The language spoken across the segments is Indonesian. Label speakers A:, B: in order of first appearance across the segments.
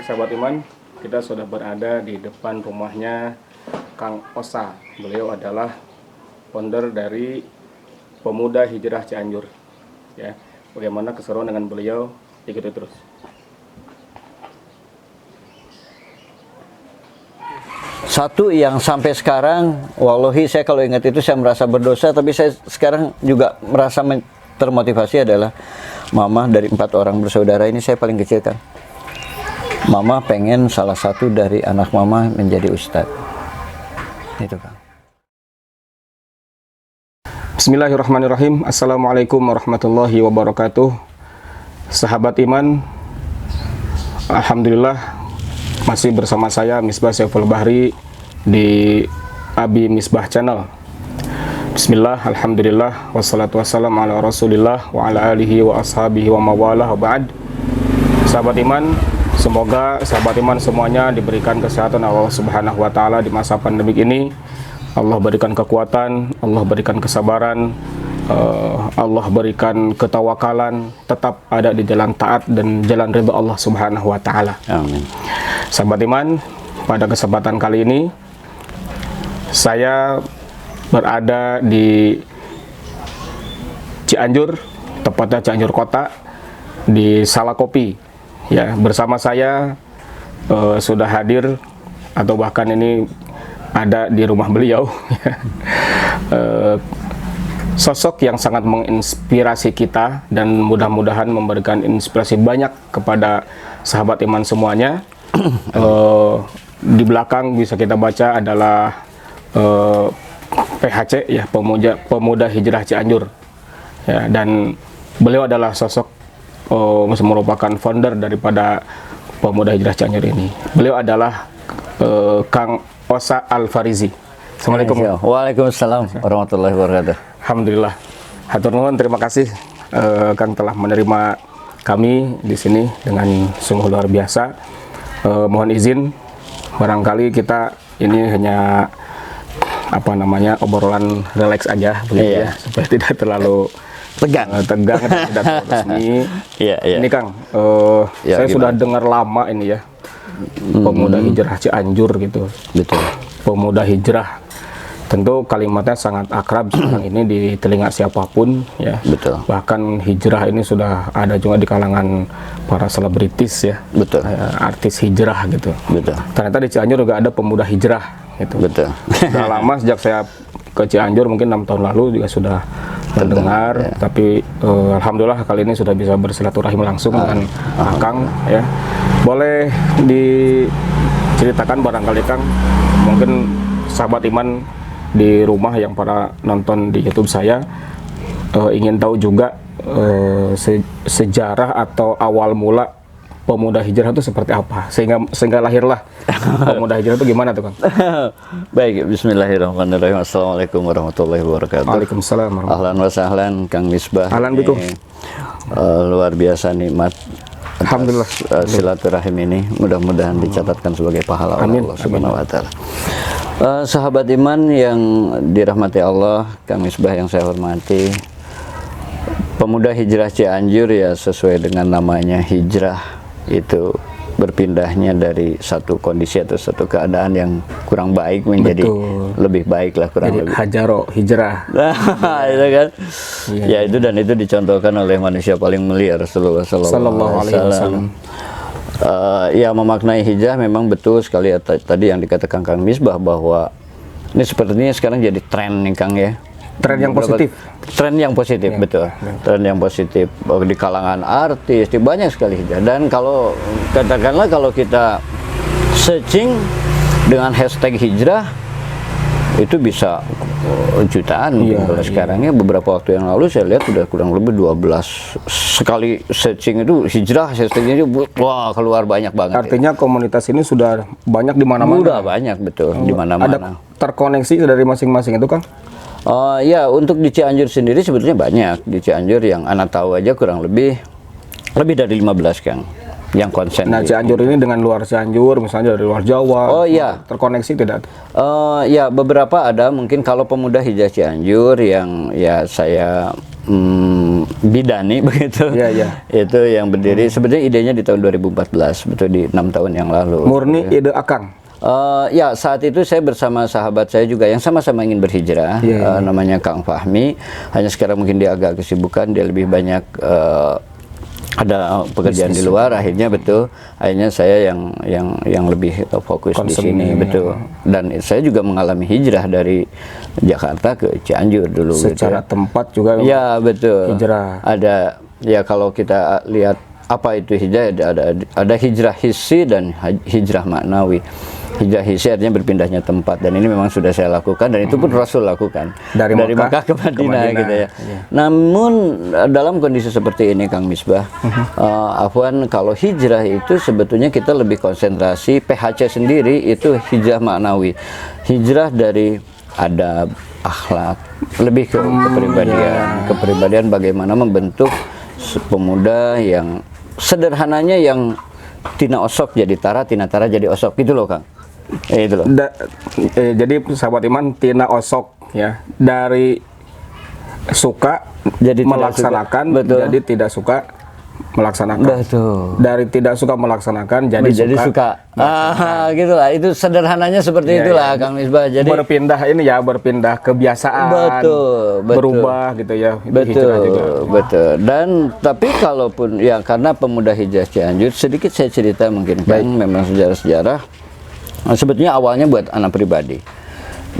A: sahabat iman, kita sudah berada di depan rumahnya Kang Osa. Beliau adalah founder dari Pemuda Hijrah Cianjur. Ya, bagaimana keseruan dengan beliau? Ikuti terus.
B: Satu yang sampai sekarang, wallahi saya kalau ingat itu saya merasa berdosa, tapi saya sekarang juga merasa termotivasi adalah mama dari 4 orang bersaudara ini saya paling kecil kan. Mama pengen salah satu dari anak mama menjadi ustadz. Itu kan.
A: Bismillahirrahmanirrahim. Assalamualaikum warahmatullahi wabarakatuh. Sahabat iman, alhamdulillah masih bersama saya Misbah Saiful Bahri di Abi Misbah Channel. Bismillah, alhamdulillah, wassalatu wassalamu ala rasulillah wa ala alihi wa ashabihi wa mawalah wa ba'd. Sahabat iman, semoga sahabat iman semuanya diberikan kesehatan Allah Subhanahu wa taala di masa pandemi ini. Allah berikan kekuatan, Allah berikan kesabaran, Allah berikan ketawakalan, tetap ada di jalan taat dan jalan ridha Allah Subhanahu wa taala.
B: Amin.
A: Sahabat iman, pada kesempatan kali ini saya berada di Cianjur, tepatnya Cianjur Kota, di Salakopi. Ya, bersama saya sudah hadir atau bahkan ini ada di rumah beliau. Sosok yang sangat menginspirasi kita dan mudah-mudahan memberikan inspirasi banyak kepada sahabat iman semuanya. Di belakang bisa kita baca adalah PHC, ya, Pemuda Hijrah Cianjur. Ya, dan beliau adalah sosok merupakan founder daripada Pemuda Hijrah Cianjur ini. Beliau adalah Kang Osa Al-Farizi. Assalamualaikum.
B: Waalaikumsalam warahmatullahi wabarakatuh.
A: Alhamdulillah. Hatur nuhun, terima kasih Kang telah menerima kami di sini dengan sungguh luar biasa. Mohon izin, barangkali kita ini hanya obrolan relax aja begitu, ya, supaya tidak terlalu tegang dan tidak terlalu resmi. Ini Kang, saya sudah dengar lama ini ya, Pemuda Hijrah Cianjur gitu.
B: Betul.
A: Pemuda Hijrah, tentu kalimatnya sangat akrab sekarang ini di telinga siapapun, ya.
B: Betul.
A: Bahkan hijrah ini sudah ada juga di kalangan para selebritis, ya.
B: Betul.
A: Artis hijrah gitu.
B: Betul.
A: Ternyata di Cianjur juga ada pemuda hijrah gitu.
B: Betul.
A: Sudah lama sejak saya ke Cianjur, mungkin 6 tahun lalu juga sudah mendengar, ya. Tapi alhamdulillah kali ini sudah bisa bersilaturahim langsung dengan Kang, ya. Boleh diceritakan barangkali Kang, mungkin sahabat iman di rumah yang para nonton di YouTube saya ingin tahu juga sejarah atau awal mula Pemuda Hijrah itu seperti apa, sehingga lahirlah Pemuda Hijrah itu gimana tuh Kang?
B: Baik, bismillahirrahmanirrahim. Assalamualaikum warahmatullahi wabarakatuh.
A: Waalaikumsalam.
B: Ahlan wa sahlan Kang Misbah.
A: Ahlan bikum.
B: Luar biasa nikmat.
A: Alhamdulillah.
B: Silaturahim ini mudah-mudahan dicatatkan sebagai pahala oleh Allah Subhanahu wa taala. Sahabat iman yang dirahmati Allah, Kang Misbah yang saya hormati, Pemuda Hijrah Cianjur ya sesuai dengan namanya, hijrah itu berpindahnya dari satu kondisi atau satu keadaan yang kurang baik menjadi lebih baik lah, kurang
A: jadi
B: lebih.
A: Hajaro hijrah.
B: Itu kan. Ya itu, dan itu dicontohkan oleh manusia paling mulia Rasulullah sallallahu alaihi wasallam. Ya, memaknai hijrah memang betul sekali ya, tadi yang dikatakan Kang Misbah bahwa ini sepertinya sekarang jadi tren nih Kang ya.
A: Tren yang positif.
B: Tren yang positif, ya, betul. Ya. Tren yang positif di kalangan artis, di banyak sekali hijrah. Dan kalau katakanlah kalau kita searching dengan hashtag hijrah itu bisa jutaan. Kalau sekarang ya, beberapa waktu yang lalu saya lihat sudah kurang lebih 12 sekali searching itu hijrah, hashtagnya itu wah keluar banyak banget.
A: Artinya komunitas ini sudah banyak di mana-mana.
B: Sudah banyak, betul, di mana-mana.
A: Ada terkoneksi dari masing-masing itu Kang?
B: Ya, untuk di Cianjur sendiri sebetulnya banyak. Di Cianjur yang anak tahu aja kurang lebih dari 15 Kang yang konsen.
A: Nah, Cianjur ini dengan luar Cianjur, misalnya dari luar Jawa,
B: iya,
A: terkoneksi tidak?
B: Ya, beberapa ada. Mungkin kalau Pemuda Hijrah Cianjur yang ya saya Bidani begitu.
A: Iya, iya.
B: Itu yang berdiri. Sebenarnya idenya di tahun 2014, betul di 6 tahun yang lalu.
A: Murni ide Akang.
B: Ya saat itu saya bersama sahabat saya juga yang sama-sama ingin berhijrah, namanya Kang Fahmi. Hanya sekarang mungkin dia agak kesibukan, dia lebih banyak ada pekerjaan di luar. Akhirnya saya yang lebih fokus di sini, betul. Dan saya juga mengalami hijrah dari Jakarta ke Cianjur dulu.
A: Secara
B: gitu.
A: tempat juga.
B: Ya betul.
A: Hijrah.
B: Ada ya kalau kita lihat apa itu hijrah, ada hijrah hissi dan hijrah maknawi. Hijrah hissi artinya berpindahnya tempat, dan ini memang sudah saya lakukan, dan itu pun Rasul lakukan dari Makkah ke Madinah gitu ya. Namun dalam kondisi seperti ini Kang Misbah, Afwan, kalau hijrah itu sebetulnya kita lebih konsentrasi, PHC sendiri itu hijrah maknawi, hijrah dari adab, akhlak, lebih ke kepribadian bagaimana membentuk pemuda yang sederhananya yang tina osok jadi tara, tina tara jadi osok gitu loh Kang. Itu loh.
A: Jadi sahabat iman, tina osok ya, dari suka jadi melaksanakan, jadi tidak suka melaksanakan.
B: Betul.
A: Dari tidak suka melaksanakan jadi suka.
B: Gitulah. Itu sederhananya seperti itulah Kang Misbah. Jadi
A: berpindah kebiasaan.
B: Betul.
A: Berubah gitu ya.
B: Betul. Dan tapi kalaupun ya, karena pemuda hijrah Cianjur, sedikit saya cerita mungkin kan, memang sejarah-sejarah. Sebetulnya awalnya buat anak pribadi.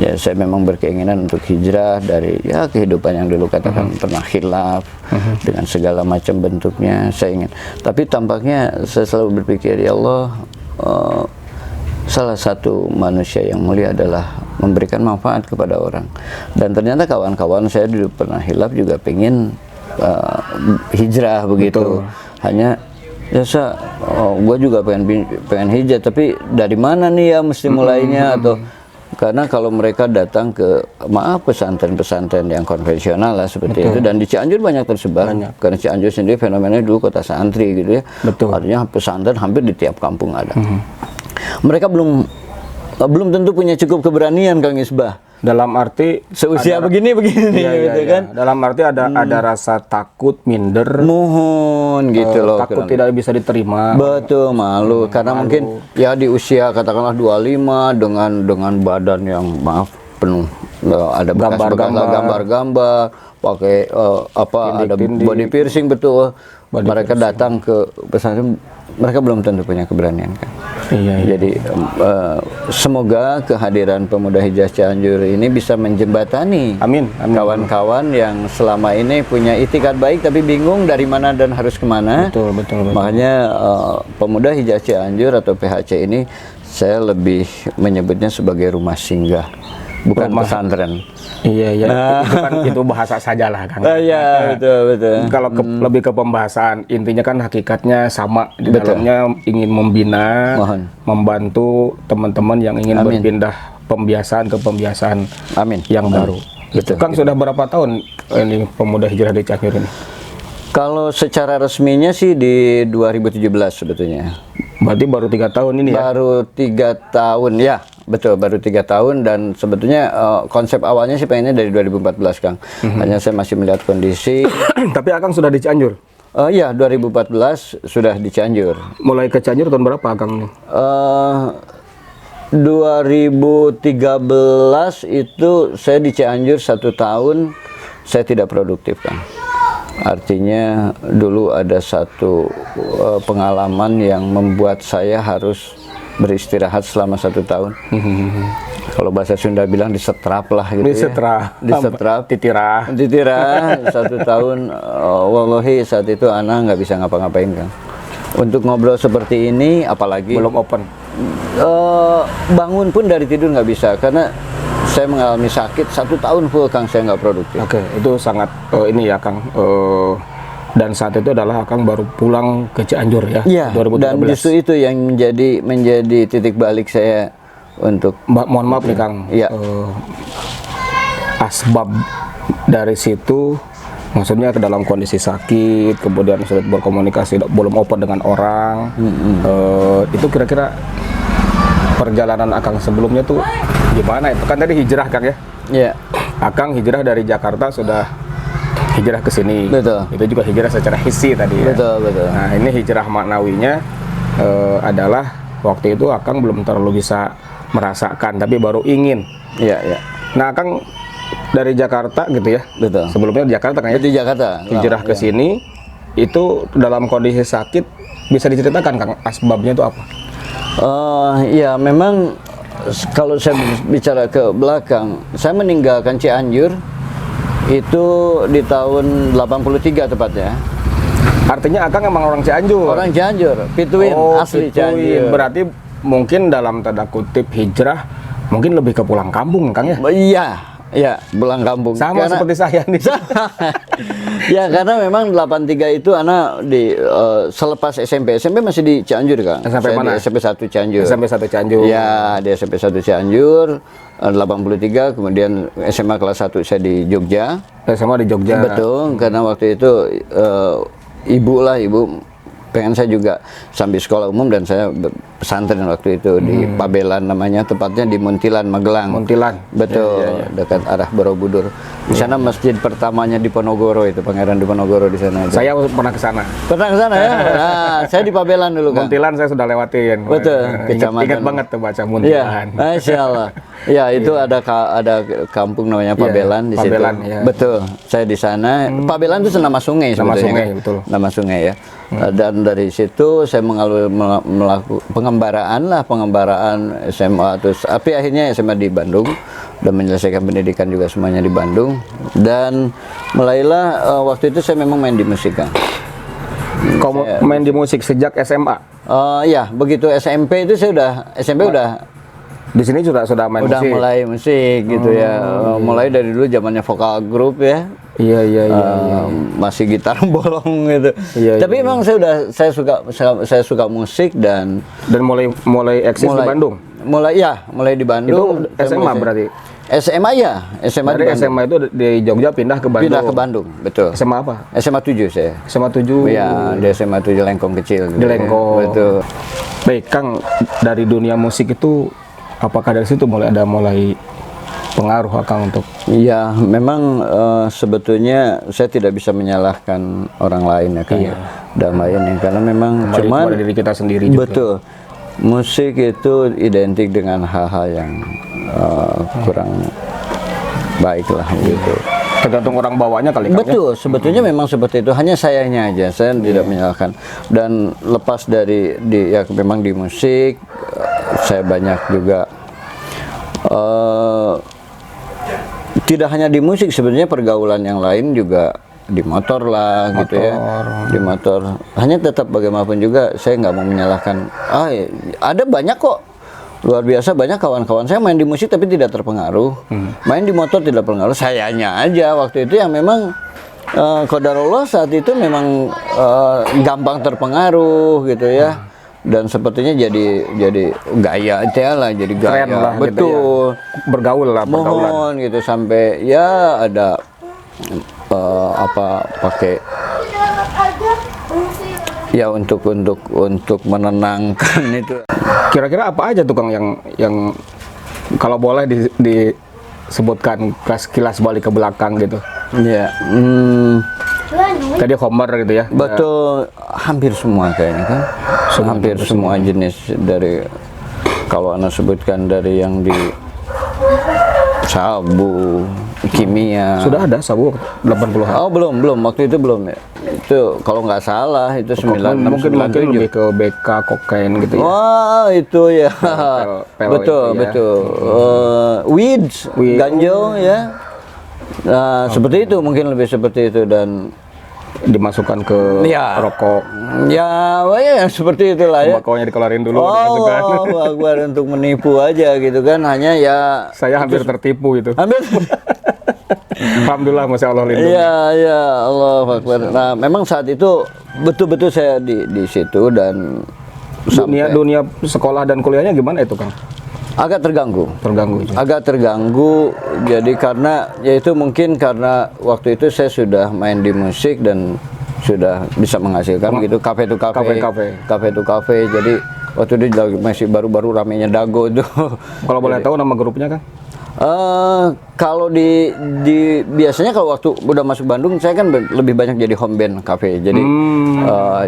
B: Ya, saya memang berkeinginan untuk hijrah dari ya kehidupan yang dulu katakan pernah khilaf dengan segala macam bentuknya, saya ingin. Tapi tampaknya saya selalu berpikir, ya Allah, salah satu manusia yang mulia adalah memberikan manfaat kepada orang. Dan ternyata kawan-kawan saya dulu pernah khilaf juga pengen hijrah begitu. Hanya ya gue juga pengen hijrah, tapi dari mana nih ya mesti mulainya, atau karena kalau mereka datang ke pesantren-pesantren yang konvensional lah seperti itu, dan di Cianjur banyak tersebar, karena Cianjur sendiri fenomenanya dulu kota santri gitu ya. Artinya pesantren hampir di tiap kampung ada. Mereka belum tentu punya cukup keberanian Kang Misbah.
A: Dalam arti
B: seusia begini gitu kan.
A: Dalam arti ada rasa takut, minder,
B: mohon gitu loh.
A: Takut tidak bisa diterima.
B: Betul, malu karena mungkin ya di usia katakanlah 25 dengan badan yang penuh ada bekas-bekas gambar-gambar, pakai ada body piercing, betul. Mereka datang ke pesantren, mereka belum tentu punya keberanian kan. Jadi semoga kehadiran pemuda hijrah Cianjur ini bisa menjembatani kawan-kawan yang selama ini punya itikad baik tapi bingung dari mana dan harus kemana. Betul. Makanya pemuda hijrah Cianjur atau PHC ini saya lebih menyebutnya sebagai rumah singgah, bukan pesantren.
A: Itu bahasa sajalah kan.
B: Betul.
A: Kalau lebih ke pembahasan, intinya kan hakikatnya sama di dalamnya, ingin membina, membantu teman-teman yang ingin berpindah pembiasaan ke pembiasaan yang baru. Itu kan sudah berapa tahun ini pemuda hijrah di Cianjur ini?
B: Kalau secara resminya sih di 2017 sebetulnya.
A: Berarti baru 3 tahun ini ya?
B: Baru 3 tahun ya. Betul, baru 3 tahun, dan sebetulnya konsep awalnya sih pengennya dari 2014 Kang. Hanya saya masih melihat kondisi.
A: Tapi Akang sudah di Cianjur?
B: Iya, 2014 sudah di Cianjur.
A: Mulai ke Cianjur tahun berapa Akang?
B: 2013 itu saya di Cianjur 1 tahun, saya tidak produktif Kang. Artinya dulu ada satu pengalaman yang membuat saya harus beristirahat selama 1 tahun. Kalau bahasa Sunda bilang disetrap lah gitu. Disetrap. Titirah 1 tahun. Wallahi saat itu anak nggak bisa ngapa-ngapain Kang. Untuk ngobrol seperti ini, apalagi
A: belum open.
B: Bangun pun dari tidur nggak bisa, karena saya mengalami sakit 1 tahun full Kang, saya nggak produktif.
A: Oke, itu sangat ini ya Kang. Dan saat itu adalah Akang baru pulang ke Cianjur ya, 2013.
B: Dan justru itu yang menjadi titik balik saya untuk
A: mohon maaf nih Kang. Asbab dari situ, maksudnya ke dalam kondisi sakit, kemudian sulit berkomunikasi, belum open dengan orang. Itu kira-kira perjalanan Akang sebelumnya tuh gimana? Itu kan tadi hijrah Kang ya?
B: Iya.
A: Akang hijrah dari Jakarta sudah hijrah ke sini.
B: Betul.
A: Itu juga hijrah secara hissi tadi ya.
B: Betul, betul.
A: Nah, ini hijrah maknawinya adalah waktu itu Akang belum terlalu bisa merasakan, tapi baru ingin.
B: Iya, iya.
A: Nah, Akang dari Jakarta gitu ya.
B: Betul.
A: Sebelumnya di Jakarta kan ya.
B: Di Jakarta.
A: Hijrah ke sini itu dalam kondisi sakit, bisa diceritakan Kang asbabnya itu apa?
B: Ya memang kalau saya bicara ke belakang, saya meninggalkan Cianjur itu di tahun 83 tepatnya.
A: Artinya Akang emang orang Cianjur.
B: Orang Cianjur, Pituin, asli
A: Pituin.
B: Cianjur.
A: Berarti mungkin dalam tanda kutip hijrah mungkin lebih ke pulang kampung Kang ya?
B: Iya, iya, pulang kampung.
A: Sama seperti saya nih.
B: Ya karena memang 83 itu anak di selepas SMP masih di Cianjur Kang.
A: SMP
B: Saya
A: mana?
B: Di SMP 1 Cianjur.
A: SMP 1 Cianjur.
B: Ya, di SMP 1 Cianjur 83, kemudian SMA kelas 1 saya di Jogja.
A: SMA di Jogja.
B: Betul, karena waktu itu ibu pengen saya juga sambil sekolah umum, dan saya pesantren waktu itu di Pabelan namanya, tepatnya di Muntilan, Magelang.
A: Muntilan.
B: Betul, dekat arah Borobudur. Di sana masjid pertamanya di Ponorogo itu, Pangeran Diponegoro di sana.
A: Saya pernah ke sana.
B: Pernah ke sana ya? Nah, saya di Pabelan dulu kan.
A: Muntilan saya sudah lewatin.
B: Betul,
A: Ingat banget tuh baca
B: Iya,
A: Muntilan.
B: Masya Allah. Ya itu ada kampung namanya Pabelan di situ.
A: Pabelan, ya.
B: Betul, saya di sana. Pabelan itu nama sungai
A: Nama
B: sebetulnya.
A: sungai,
B: Kan?
A: betul.
B: Nama sungai ya. Dan dari situ saya melakukan pengembaraan SMA, terus tapi akhirnya SMA di Bandung dan menyelesaikan pendidikan juga semuanya di Bandung. Dan mulailah waktu itu saya memang main di musik kan.
A: Kamu main di musik sejak SMA?
B: Ya, begitu SMP itu saya udah
A: Di sini sudah main
B: udah
A: musik.
B: mulai musik gitu ya. Mulai dari dulu zamannya vokal grup ya.
A: Iya.
B: Masih gitar bolong gitu.
A: Iya,
B: Tapi emang saya suka musik dan
A: mulai eksis di Bandung.
B: mulai di Bandung.
A: Itu SMA berarti.
B: SMA ya, SMA di
A: Dari
B: Bandung.
A: SMA itu di Jogja pindah ke Bandung.
B: Pindah ke Bandung, betul.
A: SMA apa?
B: SMA 7 saya.
A: SMA 7.
B: Ya, di SMA 7 Lengkong kecil. Gitu
A: Di Lengkong.
B: Ya. Betul.
A: Baik, Kang, dari dunia musik itu apakah dari situ mulai pengaruh Kang untuk?
B: Iya, memang sebetulnya saya tidak bisa menyalahkan orang lain ya kan.
A: Iya.
B: Dan lainnya karena memang
A: Kembali
B: cuman
A: kepada diri kita sendiri juga.
B: betul. Musik itu identik dengan hal-hal yang kurang baik lah gitu.
A: Tergantung orang bawanya kali Kang.
B: Betul, sebetulnya memang seperti itu. Hanya sayanya aja, saya tidak menyalahkan. Dan lepas dari memang di musik, saya banyak juga tidak hanya di musik, sebenarnya pergaulan yang lain juga di motor lah gitu ya, di motor. Hanya tetap bagaimanapun juga saya nggak mau menyalahkan. Ada banyak kok, luar biasa banyak kawan-kawan saya main di musik tapi tidak terpengaruh, main di motor tidak terpengaruh. Sayanya aja waktu itu yang memang qadarullah saat itu memang gampang terpengaruh gitu ya. Dan sepertinya jadi gaya itu lah, jadi gaya.
A: Keren lah,
B: betul.
A: Gitu ya. Bergaul lah, pergaulan.
B: Mohon gitu sampai ya ada pakai ya untuk menenangkan itu.
A: Kira-kira apa aja tuh Kang yang kalau boleh disebutkan kilas balik ke belakang gitu?
B: Ya,
A: Tadi Homer gitu ya?
B: betul, hampir semua kayaknya kan. Hampir semua jenis dari, kalau Anda sebutkan dari yang di sabu, kimia.
A: Sudah ada sabu 80-an.
B: Oh belum waktu itu belum ya. Itu kalau nggak salah itu 96,
A: Mungkin
B: 97.
A: lebih ke BK kokain gitu ya.
B: Wah itu ya,
A: Pel
B: betul
A: itu ya.
B: betul. Weeds, ganjo ya. Nah seperti itu, mungkin lebih seperti itu. Dan
A: Dimasukkan ke
B: ya,
A: rokok.
B: ya seperti itulah ya.
A: Tembakonya dikeluarin dulu.
B: Oh,
A: dimasukkan.
B: Akbar untuk menipu aja gitu kan. Hanya ya
A: Saya hampir tertipu itu.
B: hampir.
A: Alhamdulillah, Masya Allah lindungi.
B: Ya Allah Akbar. Nah memang saat itu betul-betul saya di situ. Dan
A: Dunia sekolah dan kuliahnya gimana itu Kang?
B: agak terganggu. Agak terganggu, jadi karena yaitu mungkin karena waktu itu saya sudah main di musik dan sudah bisa menghasilkan gitu, kafe to kafe. Jadi waktu itu masih baru-baru ramenya Dago itu.
A: Kalau boleh tahu nama grupnya Kang?
B: Kalau biasanya kalau waktu udah masuk Bandung, saya kan lebih banyak jadi home band cafe. Jadi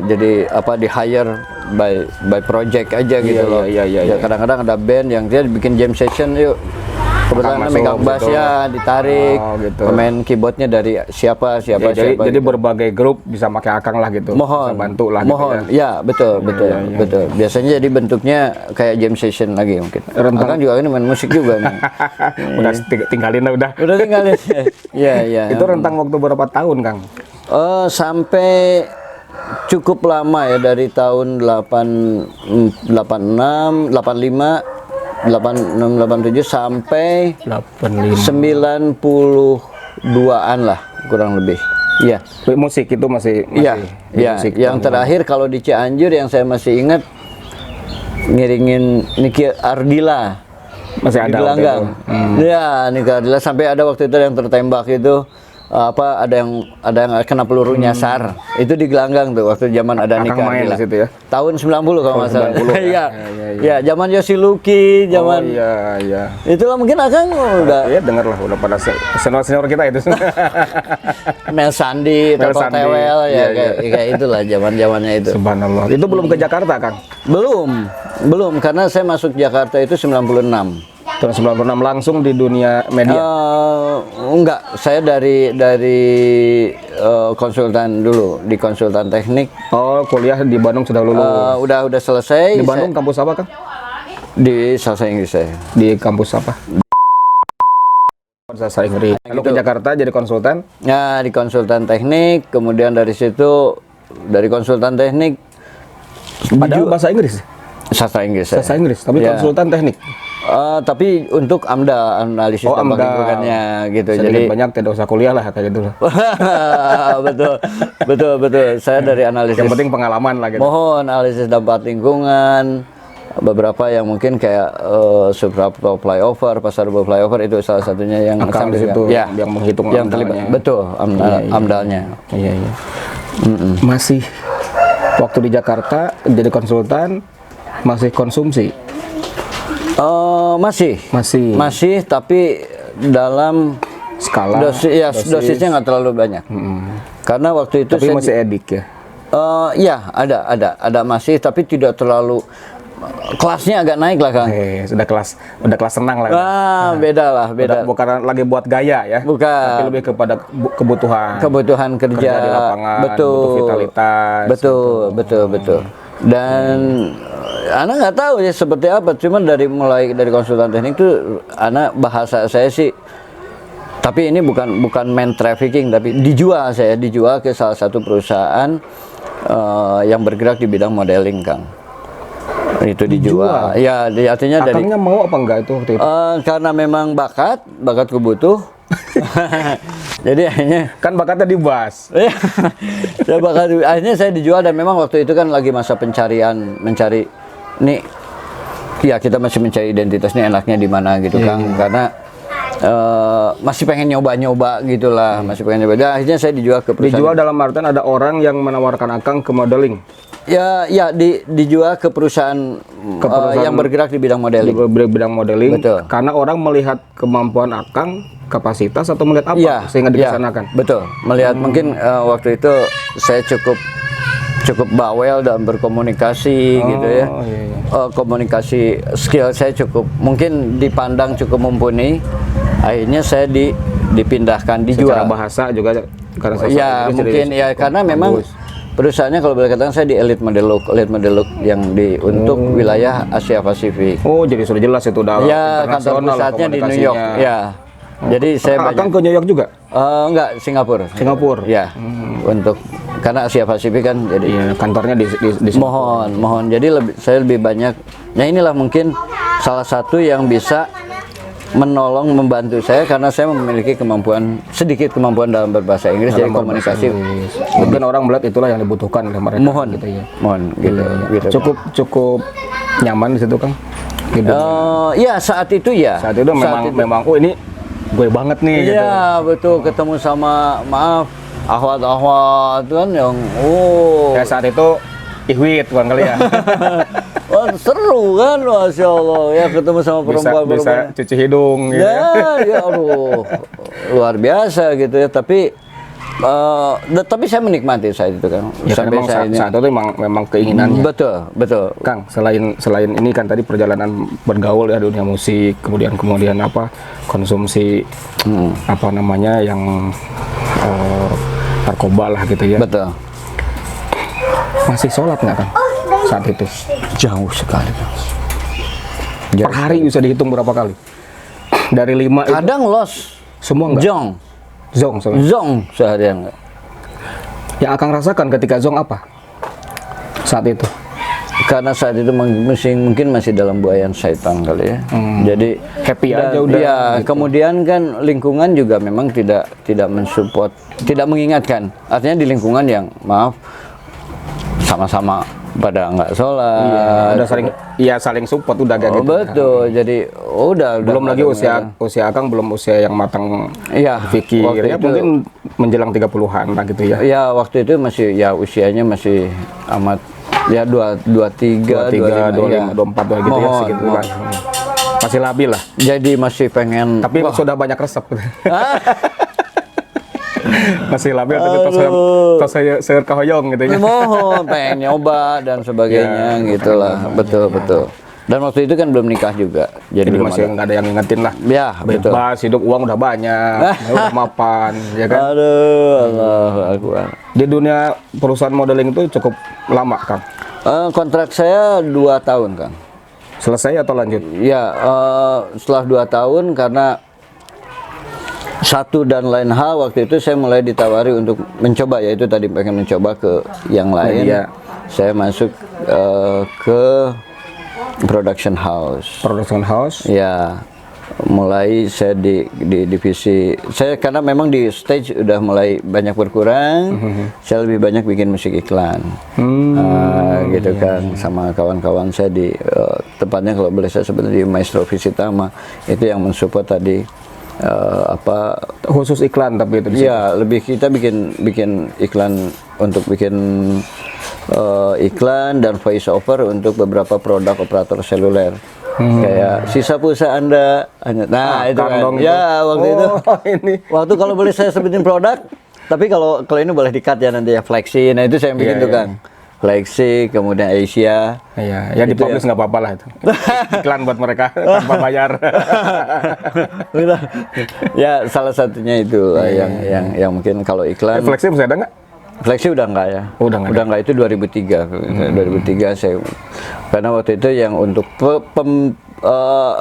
B: jadi apa, di hire by project aja gitu loh.
A: Iya.
B: Kadang-kadang ada band yang dia bikin jam session, yuk. Kebetulan megang bass
A: gitu.
B: ya, ditarik.
A: Gitu.
B: Pemain keyboardnya dari siapa.
A: Jadi
B: gitu.
A: berbagai grup bisa pakai Akang lah gitu.
B: Mohon,
A: bisa bantu lah
B: mohon.
A: gitu
B: Ya, betul. Biasanya jadi bentuknya kayak jam session lagi mungkin. Akang juga ini main musik juga nih.
A: Udah tinggalin lah udah.
B: Udah tinggalin. Iya.
A: Itu rentang waktu berapa tahun, Kang?
B: Sampai cukup lama ya, dari tahun 86, 85, 86, 87 sampai 92-an lah kurang lebih. Iya.
A: Musik itu masih
B: Iya.
A: musik.
B: Yang terakhir kalau di Cianjur yang saya masih ingat ngiringin Niki Ardila.
A: Masih ada
B: di Gelanggang. Ya, Niki Ardila sampai ada waktu itu yang tertembak itu ada yang kena peluru nyasar. Itu di Gelanggang tuh waktu zaman ada Niki Ardila.
A: Situ ya.
B: Tahun 90 kalau nggak salah.
A: 90,
B: Iya.
A: Ya.
B: Ya, zaman Yosi Luki, zaman
A: Iya.
B: itulah mungkin Akang udah
A: Iya, denger lah udah pada senior kita itu.
B: Mel Sandi,
A: Mel
B: Tepok
A: Sandi.
B: Tewel ya,
A: Iya.
B: kayak itulah zaman-zamannya itu.
A: Subhanallah. Itu belum ke Jakarta, Kang?
B: Belum karena saya masuk Jakarta itu 96.
A: Tahun 96 langsung di dunia media.
B: Enggak, saya dari konsultan dulu, di konsultan teknik.
A: Oh, kuliah di Bandung sudah lulus.
B: Udah selesai.
A: Di Bandung kampus apa, Kang?
B: Di Sastra Inggris saya.
A: Di kampus apa? Sastra Inggris. Lalu ke Jakarta jadi konsultan?
B: Ya, di konsultan teknik, kemudian dari situ dari konsultan teknik
A: Padahal bahasa Inggris.
B: Sastra Inggris saya.
A: Sastra Inggris, tapi
B: Ya.
A: konsultan teknik.
B: Tapi untuk AMDA, analisis dampak lingkungannya gitu.
A: Sedikit
B: Jadi
A: banyak tidak usah kuliah lah kayak gitu.
B: betul. Saya dari analisis.
A: Yang penting pengalaman lah gitu.
B: Mohon analisis dampak lingkungan. Beberapa yang mungkin kayak Suprapto flyover, Pasar Rebo flyover itu salah satunya yang
A: Akang di
B: sampai
A: situ
B: ya,
A: yang menghitung
B: yang terlibat.
A: amdalnya.
B: Betul, AMDALnya.
A: Iya. Masih waktu di Jakarta jadi konsultan masih konsumsi.
B: Masih, tapi dalam
A: Skala
B: dosisnya nggak terlalu banyak. Karena waktu itu
A: tapi masih edik ya.
B: Ya ada masih, tapi tidak terlalu, kelasnya agak naik lah, Kang.
A: Sudah kelas senang lah.
B: Beda.
A: Bukan lagi buat gaya ya.
B: Bukan.
A: Tapi lebih kepada kebutuhan
B: kerja
A: di lapangan,
B: betul,
A: butuh vitalitas.
B: Betul. Dan Ana nggak tahu ya seperti apa, cuman mulai dari konsultan teknik itu Ana bahasa saya sih, tapi ini bukan main trafficking, tapi dijual ke salah satu perusahaan yang bergerak di bidang modeling, Kang. Itu dijual. Ya, artinya
A: Akangnya mau apa enggak itu waktu itu?
B: Karena memang bakatku butuh. Jadi akhirnya
A: Kan bakatnya di bas.
B: akhirnya saya dijual, dan memang waktu itu kan lagi masa mencari nih, ya kita masih mencari identitasnya enaknya di mana gitu, Kang. Karena masih pengen nyoba gitulah, masih pengen nyoba. Dan akhirnya saya dijual ke perusahaan.
A: Dijual dalam artian ada orang yang menawarkan Akang ke modeling.
B: Ya, dijual ke perusahaan yang bergerak di bidang modeling.
A: Di bidang modeling.
B: Betul.
A: Karena orang melihat kemampuan Akang, kapasitas atau melihat apa sehingga dikesanakan.
B: Betul. Melihat mungkin waktu itu saya cukup bawel dalam berkomunikasi gitu ya. Komunikasi skill saya cukup, mungkin dipandang cukup mumpuni. Akhirnya saya dipindahkan, dijual.
A: Secara bahasa juga karena saya
B: Ya, mungkin ya karena memang perusahaannya kalau boleh katakan saya di Elite Model Look yang untuk wilayah Asia Pasifik.
A: Oh, jadi sudah jelas itu udah
B: Ya, kantor pusatnya di New York. Ya. Jadi saya
A: Akang ke New York juga?
B: Enggak, Singapura. Ya. Karena Asia Pasifik kan, jadi
A: iya, kantornya di
B: mohon. Jadi saya lebih banyak. Nah, inilah mungkin salah satu yang bisa membantu saya, karena saya memiliki sedikit kemampuan dalam berbahasa Inggris, jadi komunikasi.
A: Mungkin orang melihat itulah yang dibutuhkan oleh mereka.
B: Mohon gitu.
A: Cukup nyaman di situ, Kang.
B: Iya, saat itu ya.
A: Saat itu memang oh ini gue banget nih.
B: Iya, betul, ketemu sama ahwat kan yang
A: saat itu ihwit Bang kali ya.
B: Wah, seru kan, Masya Allah ya ketemu sama
A: Bisa
B: perempuan-perempuan.
A: cuci hidung gitu.
B: Ya, aduh, luar biasa gitu ya. Tapi saya menikmati saat itu kan.
A: Ya kan memang saat itu memang keinginannya.
B: Betul.
A: Kang, selain ini kan tadi perjalanan bergaul ya dunia musik, kemudian apa konsumsi apa namanya yang narkoba lah gitu ya.
B: Betul.
A: Masih sholat nggak Kang saat itu?
B: Jauh sekali.
A: Per hari bisa dihitung berapa kali? Dari 5 itu
B: Kadang los,
A: semua enggak? Zong
B: seharian.
A: Yang Akang rasakan ketika zong apa? Saat itu?
B: Karena saat itu mungkin masih dalam buayan syaitan kali ya. Jadi
A: happy aja udah.
B: Ya,
A: gitu.
B: kemudian kan lingkungan juga memang tidak mensupport, tidak mengingatkan. Artinya di lingkungan yang maaf sama-sama pada nggak sholat.
A: Iya, udah saling support udah kayak gitu.
B: Betul. Jadi udah
A: belum lagi usia Akang belum usia yang matang.
B: Iya,
A: pikir ya itu, mungkin menjelang 30-an lah gitu ya.
B: Ya, waktu itu masih ya usianya masih amat ya 23,
A: 25, 24 gitu ya segitu lah. Masih labil lah.
B: Jadi masih pengen
A: tapi sudah banyak resep. Masih labil tapi tos saya kahoyong gitu ya.
B: Mohon pengen nyoba dan sebagainya gitulah. Betul. Dan waktu itu kan belum nikah juga. Jadi
A: masih nggak ada yang ngingetin lah.
B: Ya, betul.
A: Bebas, hidup uang udah banyak, udah mapan, ya kan?
B: Aduh, Allahu Akbar.
A: Di dunia perusahaan modeling itu cukup lama, Kang?
B: Kontrak saya 2 tahun, Kang.
A: Selesai atau lanjut?
B: Ya, setelah 2 tahun karena satu dan lain hal waktu itu saya mulai ditawari untuk mencoba, yaitu tadi pengen mencoba ke yang lain.
A: Media.
B: Saya masuk ke production house. Ya, mulai saya di divisi saya karena memang di stage udah mulai banyak berkurang. Saya lebih banyak bikin musik iklan, gitu kan, sama kawan-kawan saya di tepatnya kalau boleh saya sebut di Maestro Visitama, itu yang mensupport tadi.
A: Khusus iklan tapi itu
B: ya lebih kita bikin iklan untuk bikin iklan dan voice over untuk beberapa produk operator seluler kayak sisa pulsa Anda itu kan ya waktu itu waktu kalau boleh saya sebutin produk tapi kalau ini boleh di-cut ya nanti ya Flexi, nah itu saya yang bikin tuh Kang. Flexi, kemudian Asia.
A: Iya, ya dipublish nggak apa-apa lah itu. Iklan buat mereka tanpa bayar.
B: Ya salah satunya itu yang mungkin kalau iklan.
A: Flexi masih ada nggak?
B: Flexi udah nggak ya.
A: Udah
B: nggak itu 2003. 2003 saya karena waktu itu yang untuk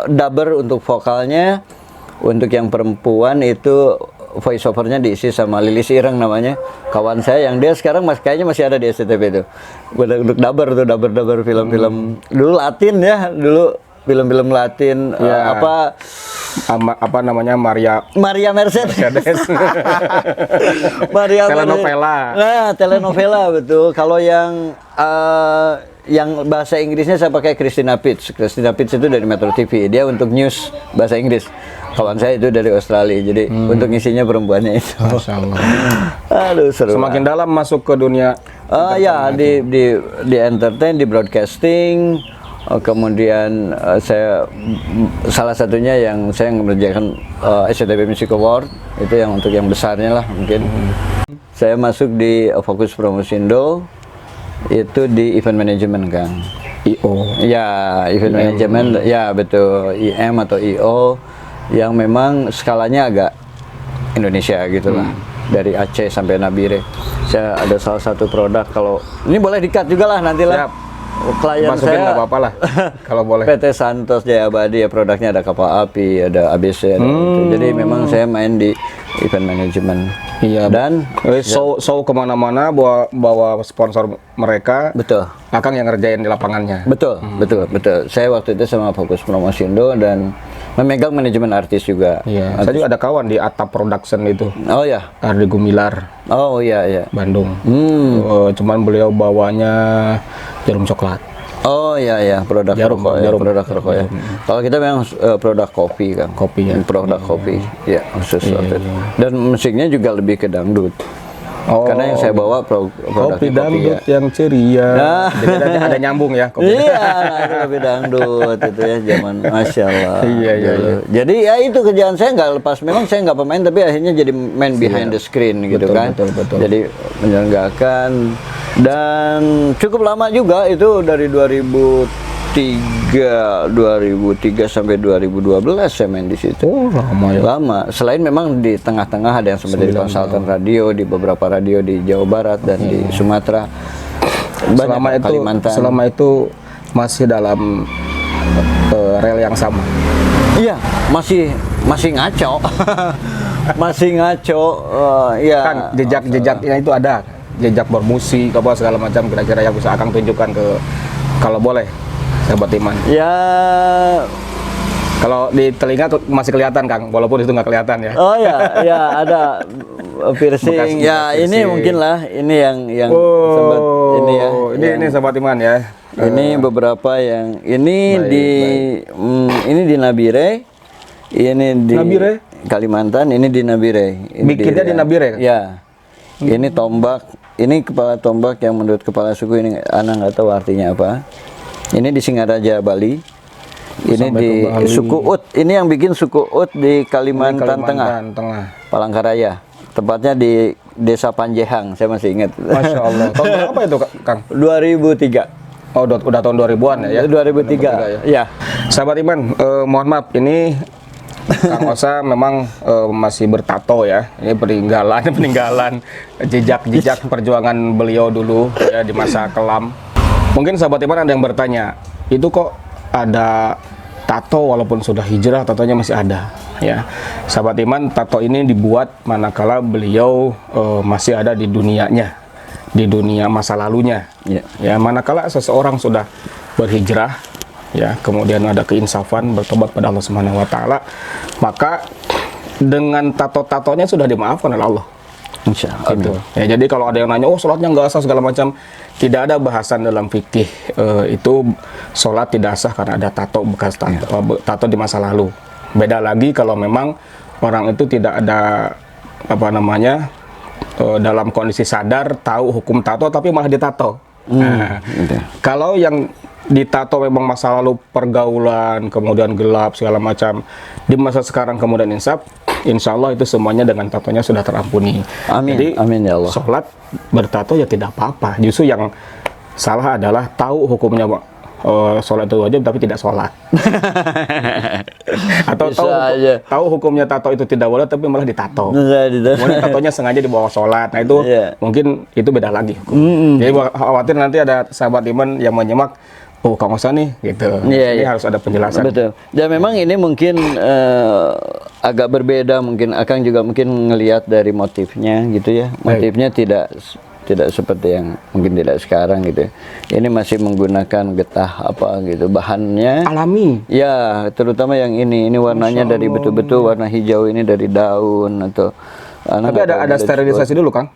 B: dubber untuk vokalnya untuk yang perempuan itu voice overnya diisi sama Lilis Ireng namanya, kawan saya yang dia sekarang kayaknya masih ada di SCTV itu. Untuk dubber film-film dulu Latin ya, dulu film-film Latin
A: ya. Apa namanya Maria Mercedes. Telenovela.
B: Nah, telenovela betul. Kalau yang bahasa Inggrisnya saya pakai Christina Pitts. Christina Pitts itu dari Metro TV. Dia untuk news bahasa Inggris. Kawan saya itu dari Australia. Jadi untuk ngisinya perempuannya itu.
A: Masya Allah.
B: Aduh, seru.
A: Semakin dalam masuk ke dunia.
B: Ya di entertain, di broadcasting. Kemudian saya salah satunya yang saya mengerjakan SCTV Music Award itu yang untuk yang besarnya lah mungkin. Saya masuk di Fokus Promosindo itu di event management kan.
A: IO.
B: Ya, event management ya betul, IM atau IO yang memang skalanya agak Indonesia gitu lah. Dari Aceh sampai Nabire. Saya ada salah satu produk, kalau ini boleh di-cut juga lah nanti lah. Klien
A: masukin
B: saya
A: nggak apa-apa lah kalau boleh.
B: PT Santos Jaya Abadi ya, produknya ada kapal api, ada ABC, ada itu. Jadi memang saya main di event management.
A: Iya.
B: Dan
A: show kemana-mana bawa sponsor mereka.
B: betul.
A: Akang yang ngerjain di lapangannya.
B: Betul. Saya waktu itu sama Fokus Promosindo dan memegang manajemen artis juga.
A: Iya. Saya juga ada kawan di Atap Production itu.
B: Oh ya.
A: Ardi Gumilar.
B: Oh iya.
A: Bandung. Cuman beliau bawanya jarum coklat.
B: Oh iya, produk rokok ya. Kalau kita memang produk kopi kan.
A: Kopi ya.
B: Produk kopi. Ya, khusus waktu itu. Dan musiknya juga lebih ke dangdut.
A: Oh,
B: Karena yang saya bawa produknya
A: kopi dangdut yang ceria.
B: Nah.
A: Jadi ada nyambung ya kopi.
B: Iya, itu kopi dangdut itu ya zaman, masya Allah.
A: Iya.
B: Jadi ya itu kerjaan saya nggak lepas. Memang saya nggak pemain, tapi akhirnya jadi main behind the screen gitu kan.
A: Betul.
B: Jadi menyelenggarakan dan cukup lama juga itu dari 2003 sampai 2012 saya main di situ.
A: Oh, lama ya.
B: Lama. Selain memang di tengah-tengah ada yang sebagai konsultan radio di beberapa radio di Jawa Barat dan di Sumatera. Banyak Kalimantan.
A: Selama itu masih dalam rel yang sama.
B: Iya, masih ngaco. Masih ngaco, ya.
A: Kan jejak-jejaknya itu ada. Jejak bermusik apa segala macam, kira-kira yang bisa Akang tunjukkan ke, kalau boleh, sahabat Iman.
B: Ya,
A: Kalau di telinga masih kelihatan, Kang, walaupun itu nggak kelihatan ya.
B: oh ya ada piercing. Ya
A: Bekas
B: ini
A: piercing.
B: mungkin lah, ini yang
A: Oh,
B: sempat ini ya.
A: Ini sahabat Iman ya.
B: Ini beberapa yang ini ini di Nabire, ini di
A: Nabire?
B: Kalimantan, ini di Nabire. Ini
A: Bikinnya di Nabire?
B: Ya. Ini tombak, ini kepala tombak yang menurut kepala suku ini anak nggak tahu artinya apa. Ini di Singaraja, Bali. Ini
A: Sampai
B: di
A: ke Bali.
B: suku Ut. Ini yang bikin suku Ut di Kalimantan Tengah, Palangkaraya. Tepatnya di Desa Panjehang, saya masih ingat.
A: Masya Allah. Tahun berapa itu, Kang?
B: 2003.
A: Oh, udah tahun 2000-an ya?
B: 2003. Ya.
A: Sahabat Iman, mohon maaf, ini Kang Osa memang masih bertato ya. Ini peninggalan jejak perjuangan beliau dulu ya di masa kelam. Mungkin sahabat Iman ada yang bertanya, itu kok ada tato walaupun sudah hijrah, tatonya masih ada ya. Sahabat Iman, tato ini dibuat manakala beliau masih ada di dunianya, di dunia masa lalunya. Ya, manakala seseorang sudah berhijrah ya, kemudian ada keinsafan, bertobat pada Allah Subhanahu wa taala, maka dengan tato-tatonya sudah dimaafkan oleh Allah.
B: Insyaallah.
A: Gitu. Ya, jadi kalau ada yang nanya, oh sholatnya nggak sah segala macam, tidak ada bahasan dalam fikih itu sholat tidak sah karena ada tato bekas tato di masa lalu. Beda lagi kalau memang orang itu tidak ada dalam kondisi sadar tahu hukum tato tapi malah ditato. Nah, kalau yang ditato memang masa lalu pergaulan, kemudian gelap segala macam, di masa sekarang kemudian insya Allah itu semuanya dengan tatonya sudah terampuni.
B: Amin.
A: Jadi
B: Amin ya Allah.
A: sholat bertato ya tidak apa-apa. Justru yang salah adalah tahu hukumnya sholat itu wajib tapi tidak sholat. Atau tahu hukumnya tato itu tidak boleh tapi malah ditato. Kemudian tatonya sengaja dibawa sholat. Nah itu mungkin itu beda lagi. Jadi khawatir nanti ada sahabat Iman yang menyimak, oh Kang Osa nih gitu. Ini harus ada penjelasan.
B: Betul. Dan memang ini mungkin agak berbeda, mungkin Akang juga mungkin ngelihat dari motifnya gitu ya. Motifnya tidak seperti yang mungkin tidak sekarang gitu. Ini masih menggunakan getah apa gitu, bahannya
A: alami.
B: Ya, terutama yang ini warnanya dari betul-betul warna hijau ini dari daun atau
A: tapi ada sterilisasi dulu, Kang?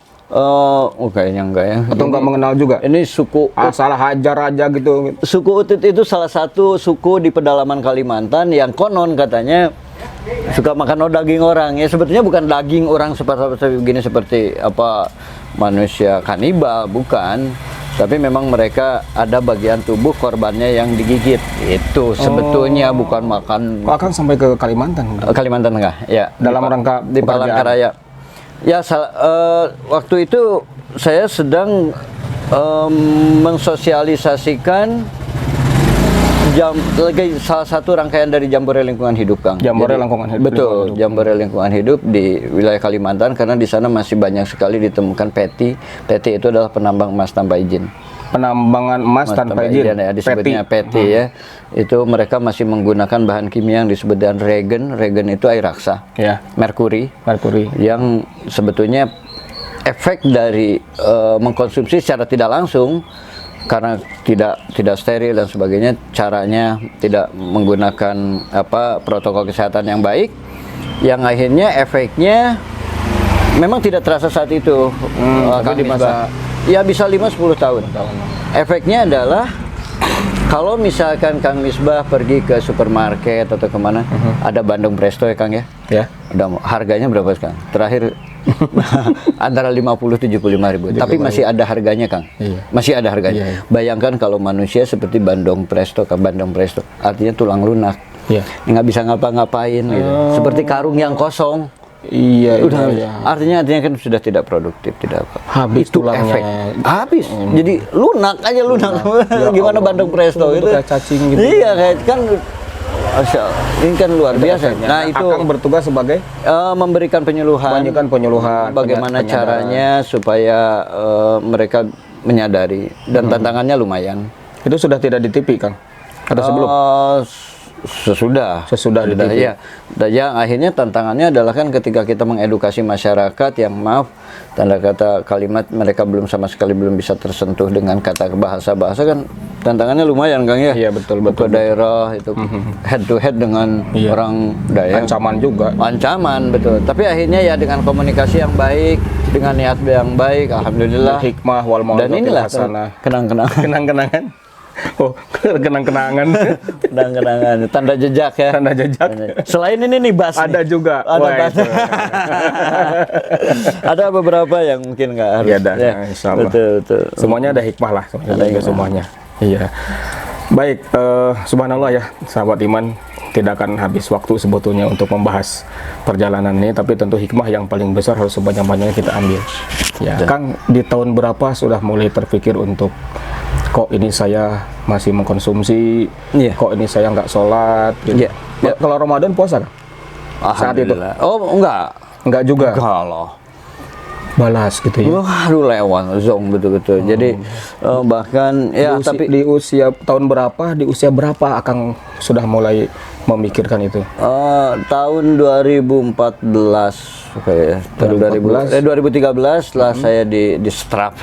B: Kayaknya enggak ya.
A: Atau enggak mengenal juga?
B: Ini suku
A: salah hajar aja gitu.
B: Suku Utut itu salah satu suku di pedalaman Kalimantan yang konon katanya suka makan daging orang. Ya sebetulnya bukan daging orang seperti begini, seperti apa manusia kanibal, bukan. Tapi memang mereka ada bagian tubuh korbannya yang digigit. Itu sebetulnya bukan makan.
A: Akan sampai ke Kalimantan?
B: Kalimantan Tengah, ya.
A: Dalam rangka
B: di Palangkaraya. Ya, waktu itu saya sedang mensosialisasikan salah satu rangkaian dari Jambore Lingkungan Hidup, Kang.
A: Jambore Lingkungan Hidup.
B: Betul, Jambore Lingkungan Hidup di wilayah Kalimantan, karena di sana masih banyak sekali ditemukan peti. Peti itu adalah penambang emas tanpa izin.
A: Penambangan emas tanpa izin
B: ya, disebutnya peti ya. Itu mereka masih menggunakan bahan kimia yang disebut dengan regen. Regen itu air raksa.
A: Ya.
B: Merkuri. Yang sebetulnya efek dari mengkonsumsi secara tidak langsung karena tidak steril dan sebagainya, caranya tidak menggunakan protokol kesehatan yang baik, yang akhirnya efeknya memang tidak terasa saat itu.
A: Tapi di masa
B: ya bisa 5-10 tahun. Efeknya adalah kalau misalkan Kang Misbah pergi ke supermarket atau kemana, ada Bandung Presto ya Kang ya?
A: Ya.
B: Harganya berapa sekarang? Terakhir Antara 50-75 ribu. Tapi masih ada harganya, Kang.
A: Iya.
B: Masih ada harganya.
A: Iya.
B: Bayangkan kalau manusia seperti bandong presto, Kang, bandong presto. Artinya tulang lunak.
A: Iya.
B: Nggak bisa ngapa-ngapain gitu. Seperti karung yang kosong.
A: Iya,
B: Udah,
A: iya.
B: artinya kan sudah tidak produktif, tidak apa.
A: Habis
B: Itu
A: tulangnya.
B: efek. Habis. Jadi lunak aja lunak.
A: Ya
B: Gimana
A: Allah.
B: bandeng presto
A: Itu
B: itu?
A: kayak cacing gitu.
B: Iya, kayak kan ini kan luar biasa.
A: Efeknya.
B: Nah, itu
A: Akang bertugas sebagai
B: memberikan penyuluhan.
A: penyuluhan,
B: Bagaimana
A: penyadaran.
B: caranya supaya mereka menyadari, dan tantangannya lumayan.
A: Itu sudah tidak di TV, Kang? Atau sebelum?
B: Sesudah
A: Sesudah di TV.
B: ya. Dan yang akhirnya tantangannya adalah kan ketika kita mengedukasi masyarakat yang tanda kata kalimat mereka sama sekali belum bisa tersentuh dengan kata bahasa kan tantangannya lumayan, Kang, ya.
A: Iya, betul.
B: Ke daerah itu head to head dengan
A: Iya.
B: orang Dayak.
A: Ancaman juga.
B: Ancaman, betul. Tapi akhirnya ya dengan komunikasi yang baik, dengan niat yang baik, alhamdulillah.
A: Hikmah wal
B: Dan
A: mau'izatil
B: inilah
A: hasanah.
B: kenang-kenangan.
A: Kenang-kenangan. Oh, kenang-kenangan.
B: Kenang-kenangan, tanda jejak ya.
A: Tanda jejak.
B: Selain ini nih Bas
A: Ada
B: nih.
A: juga.
B: Ada
A: Wah,
B: Bas.
A: itu.
B: Ada beberapa yang mungkin nggak harus.
A: Iya, dah, insya Allah.
B: Betul.
A: Semuanya ada hikmah lah.
B: Ada hikmah.
A: Semuanya. Iya. Baik, subhanallah ya, sahabat iman, tidak akan habis waktu sebetulnya untuk membahas perjalanan ini, tapi tentu hikmah yang paling besar harus sebanyak-banyaknya kita ambil. Ya, Kang, di tahun berapa sudah mulai terpikir untuk kok ini saya masih mengkonsumsi,
B: Iya.
A: kok ini saya nggak sholat, gitu.
B: Iya. Iya.
A: Kalau Ramadan puasa, Kang? Saat itu?
B: Alhamdulillah. Oh, enggak.
A: Nggak juga,
B: Kalau
A: balas gitu ya.
B: waduh lewat zong betul-betul. Jadi bahkan ya tapi
A: Di usia tahun berapa, di usia berapa Akang sudah mulai memikirkan itu?
B: tahun 2014 tahun 2013 setelah saya di strap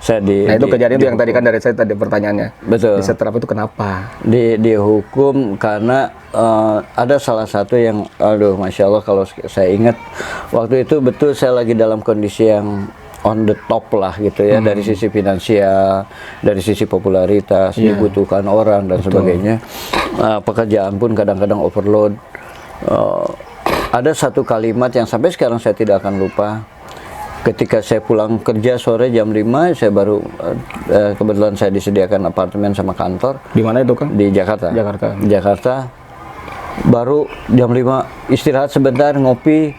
B: saya
A: Nah, itu kejadian itu yang tadi kan dari saya tadi pertanyaannya.
B: Betul.
A: Di setrap itu kenapa?
B: dihukum karena ada salah satu yang masya Allah kalau saya ingat waktu itu betul saya lagi dalam kondisi yang on the top lah gitu ya, dari sisi finansial, dari sisi popularitas, dibutuhkan orang dan sebagainya. Pekerjaan pun kadang-kadang overload. Ada satu kalimat yang sampai sekarang saya tidak akan lupa. Ketika saya pulang kerja sore jam 5, saya baru kebetulan saya disediakan apartemen sama kantor
A: Di mana itu, Kang?
B: di Jakarta. Jakarta. Baru jam 5 istirahat sebentar, ngopi,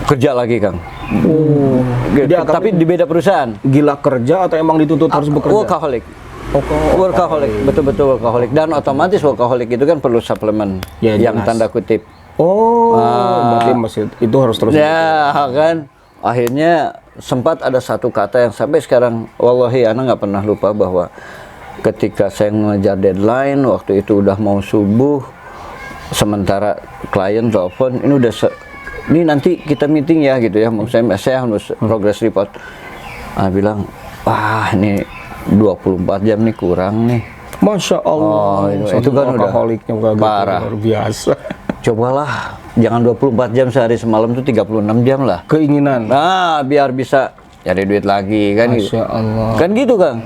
B: kerja lagi, Kang.
A: Jadi Akang
B: Tapi di beda perusahaan.
A: gila kerja atau emang dituntut harus bekerja?
B: Workaholic. Workaholic, betul-betul workaholic. Dan otomatis workaholic itu kan perlu suplemen
A: Ya,
B: yang
A: jelas.
B: tanda kutip.
A: Berarti masih itu harus terus.
B: Ya kan, akhirnya sempat ada satu kata yang sampai sekarang wallahi ana nggak pernah lupa, bahwa ketika saya ngejar deadline waktu itu udah mau subuh, sementara klien telepon, ini udah ini nanti kita meeting ya gitu ya, saya harus progress report. Bilang, wah ini 24 jam nih kurang nih.
A: Masya Allah.
B: Itu kan udah
A: alkoholiknya
B: parah.
A: luar biasa.
B: Cobalah, jangan 24 jam sehari semalam tuh 36 jam lah.
A: Keinginan.
B: Nah, biar bisa cari duit lagi kan.
A: Masya Allah.
B: Kan gitu, Kang.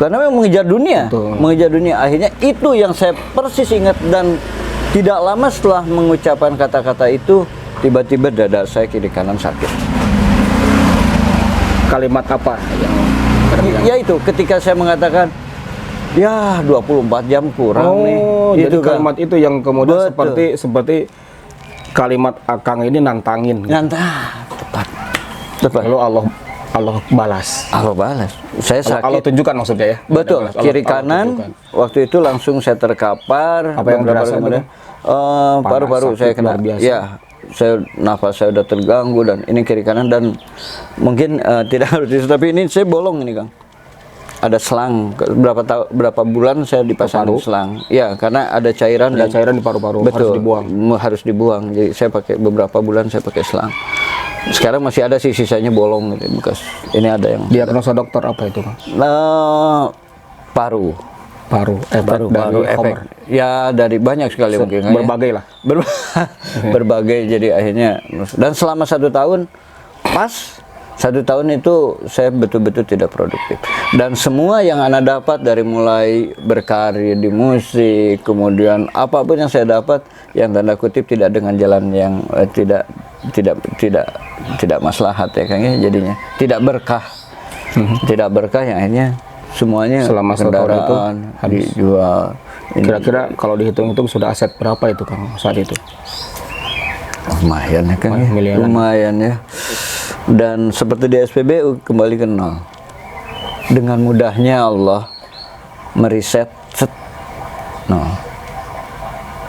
B: Karena memang mengejar dunia.
A: Betul.
B: Mengejar dunia. Akhirnya itu yang saya persis ingat, dan tidak lama setelah mengucapkan kata-kata itu, tiba-tiba dada saya kiri kanan sakit.
A: Kalimat apa yang
B: Ya itu, ketika saya mengatakan, ya 24 jam kurang nih.
A: jadi
B: Itu, Kang.
A: kalimat itu yang kemudian
B: Betul.
A: seperti kalimat Akang ini nantangin.
B: Tepat.
A: Lalu Allah balas.
B: Allah balas. Saya sakit.
A: Allah tunjukkan maksudnya ya.
B: Betul,
A: Allah
B: kiri
A: tunjukkan.
B: kanan. Waktu itu langsung saya terkapar.
A: Apa yang
B: beberapa
A: dirasa
B: hari kemudian,
A: Panas,
B: paru-paru saya
A: sakit
B: kena.
A: luar biasa.
B: Ya, nafas saya udah terganggu, dan ini kiri kanan, dan mungkin tidak harus tapi ini saya bolong ini, Kang. Ada selang, berapa bulan saya dipasang
A: Paru?
B: selang. Ya, karena ada cairan.
A: Ada cairan di paru-paru, harus
B: Betul,
A: dibuang.
B: harus dibuang. Jadi saya pakai beberapa bulan saya pakai selang. Sekarang masih ada sih sisanya bolong gitu, bekas. Ini ada yang
A: Diagnosa dokter apa itu, Kang?
B: paru.
A: Paru, efek dari
B: Baru efek.
A: Homer.
B: Ya dari banyak sekali mungkin.
A: Berbagai lah.
B: Berbagai, jadi akhirnya. Dan selama 1 tahun, pas 1 tahun itu saya betul-betul tidak produktif. Dan semua yang Anda dapat dari mulai berkarir di musik, kemudian apapun yang saya dapat, yang tanda kutip tidak dengan jalan yang tidak tidak maslahat ya Kang ya, jadinya tidak berkah. Tidak berkah yang akhirnya semuanya
A: Selama setahun
B: kendaraan dijual.
A: Kira-kira kalau dihitung-hitung sudah aset berapa itu Kang saat itu?
B: Lumayan ya Kang,
A: Miliaran.
B: lumayan ya. Dan seperti di SPBU kembali ke nol. Dengan mudahnya Allah meriset nol.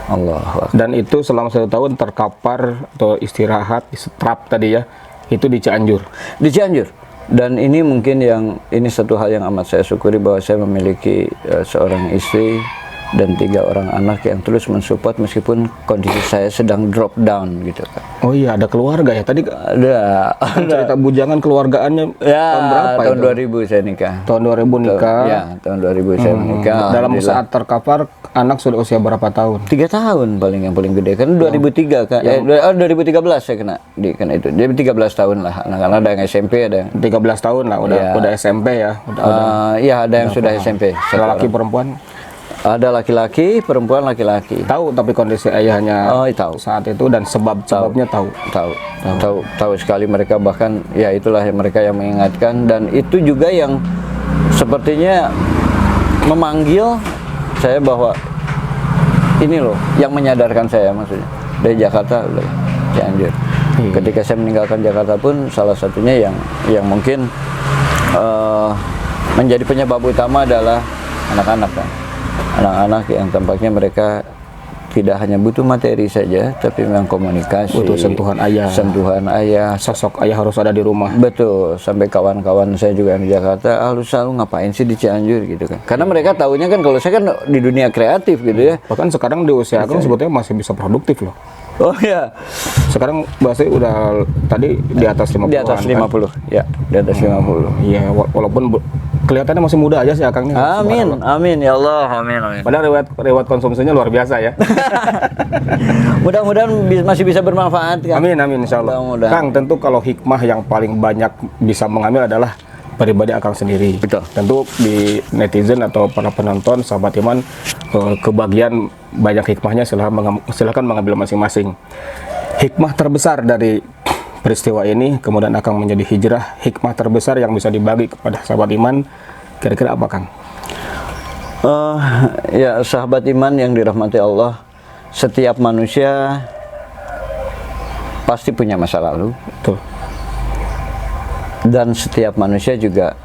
B: Allah.
A: Dan itu selama 1 tahun terkapar atau istirahat, disetrap tadi ya, itu di Cianjur.
B: Di Cianjur. Dan ini mungkin ini satu hal yang amat saya syukuri, bahwa saya memiliki seorang istri dan 3 orang anak yang terus mensupport meskipun kondisi saya sedang drop down gitu kan.
A: Oh iya, ada keluarga ya tadi.
B: Ada
A: Cerita bujangan keluargaannya
B: ya,
A: tahun berapa
B: tahun
A: itu?
B: 2000 saya nikah.
A: Tahun 2000 nikah.
B: Ya, tahun 2000 saya menikah.
A: Dalam
B: Alhamdulillah.
A: saat terkapar anak sudah usia berapa tahun?
B: 3 tahun yang paling gede kan 2003 kan. 2013 saya kena itu. Jadi 13 tahun lah. Anak-anak ada yang SMP, ada yang
A: 13 tahun lah udah SMP ya.
B: iya, ada yang sudah SMP.
A: Laki perempuan?
B: Ada laki-laki, perempuan laki-laki.
A: Tahu tapi kondisi ayahnya
B: Tahu.
A: saat itu dan sebabnya tahu.
B: Tahu sekali mereka, bahkan ya itulah mereka yang mengingatkan, dan itu juga yang sepertinya memanggil saya bahwa ini loh yang menyadarkan saya, maksudnya dari Jakarta udah Cianjur. Ketika saya meninggalkan Jakarta pun salah satunya yang mungkin menjadi penyebab utama adalah anak-anak kan. Anak-anak yang tampaknya mereka tidak hanya butuh materi saja, tapi memang komunikasi,
A: butuh sentuhan ayah. Sosok ayah harus ada di rumah.
B: Betul, sampai kawan-kawan saya juga yang di Jakarta, lu selalu ngapain sih di Cianjur gitu kan. Karena mereka taunya kan kalau saya kan di dunia kreatif gitu ya.
A: Bahkan sekarang di usia Akang sebetulnya masih bisa produktif loh.
B: Oh ya.
A: Sekarang bahasanya udah tadi di atas 50.
B: Di atas 50. Kan? Ya, di atas 50.
A: Iya, walaupun kelihatannya masih muda aja sih Akang nih.
B: Amin, amin ya Allah, amin.
A: Padahal riwayat konsumsinya luar biasa ya.
B: Mudah-mudahan masih bisa bermanfaat kan.
A: Amin insyaallah. Kang, tentu kalau hikmah yang paling banyak bisa mengambil adalah pribadi Akang sendiri.
B: Betul.
A: Tentu di netizen atau para penonton sahabat iman kebagian banyak hikmahnya, silakan mengambil masing-masing. Hikmah terbesar dari peristiwa ini kemudian Akang menjadi hijrah, hikmah terbesar yang bisa dibagi kepada sahabat iman, kira-kira apa Kang?
B: Ya sahabat iman yang dirahmati Allah, setiap manusia pasti punya masa lalu.
A: Betul.
B: Dan setiap manusia juga